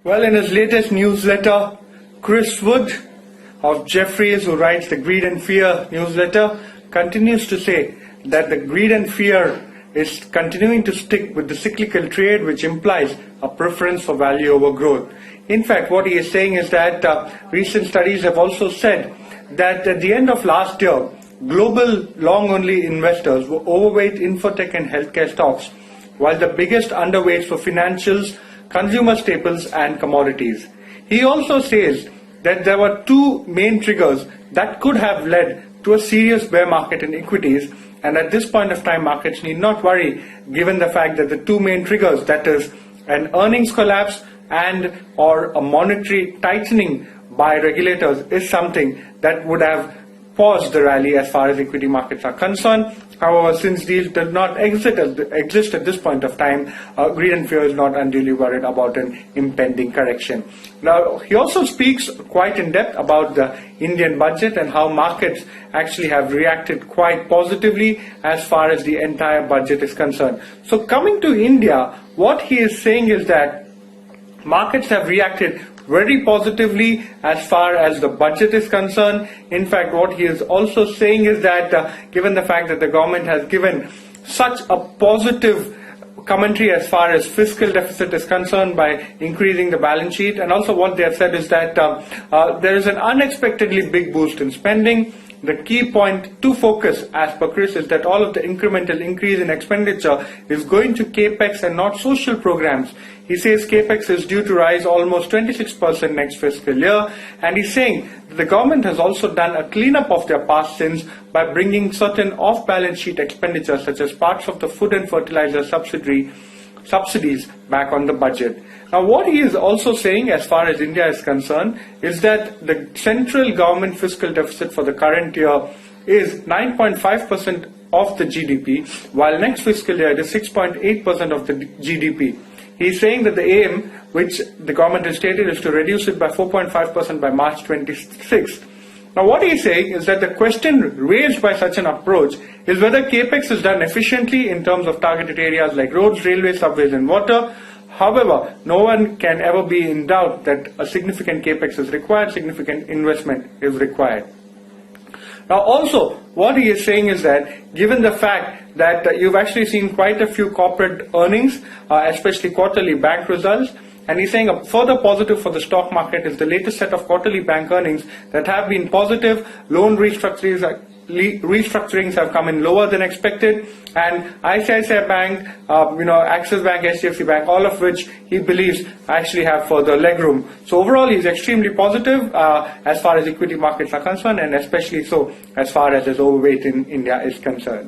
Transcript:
Well, in his latest newsletter, Chris Wood of Jefferies, who writes the Greed and Fear newsletter, continues to say that the greed and fear is continuing to stick with the cyclical trade, which implies a preference for value over growth. In fact, what he is saying is that recent studies have also said that at the end of last year, global long-only investors were overweight infotech and healthcare stocks, while the biggest underweights were financials, consumer staples and commodities. He also says that there were two main triggers that could have led to a serious bear market in equities, and at this point of time markets need not worry given the fact that the two main triggers, that is an earnings collapse and or a monetary tightening by regulators, is something that would have paused the rally as far as equity markets are concerned. However, since these did not exist at this point of time, greed and fear is not unduly worried about an impending correction. Now, he also speaks quite in depth about the Indian budget and how markets actually have reacted quite positively as far as the entire budget is concerned. So coming to India, what he is saying is that markets have reacted very positively as far as the budget is concerned. In fact, what he is also saying is that given the fact that the government has given such a positive commentary as far as fiscal deficit is concerned by increasing the balance sheet, and also what they have said is that there is an unexpectedly big boost in spending. The key point to focus, as per Chris, is that all of the incremental increase in expenditure is going to CAPEX and not social programs. He says CAPEX is due to rise almost 26% next fiscal year, and he's saying that the government has also done a cleanup of their past sins by bringing certain off-balance sheet expenditures such as parts of the food and fertilizer subsidies back on the budget. Now, what he is also saying as far as India is concerned is that the central government fiscal deficit for the current year is 9.5% of the GDP, while next fiscal year it is 6.8% of the GDP. He is saying that the aim, which the government has stated, is to reduce it by 4.5% by March 26. Now, what he is saying is that the question raised by such an approach is whether CAPEX is done efficiently in terms of targeted areas like roads, railways, subways and water. However, no one can ever be in doubt that a significant CAPEX is required, significant investment is required. Now also, what he is saying is that given the fact that you've actually seen quite a few corporate earnings, especially quarterly bank results, and he's saying a further positive for the stock market is the latest set of quarterly bank earnings that have been positive. Loan restructurings have come in lower than expected, and ICICI Bank, Axis Bank, HDFC Bank, all of which he believes actually have further legroom. So overall, he's extremely positive as far as equity markets are concerned, and especially so as far as his overweight in India is concerned.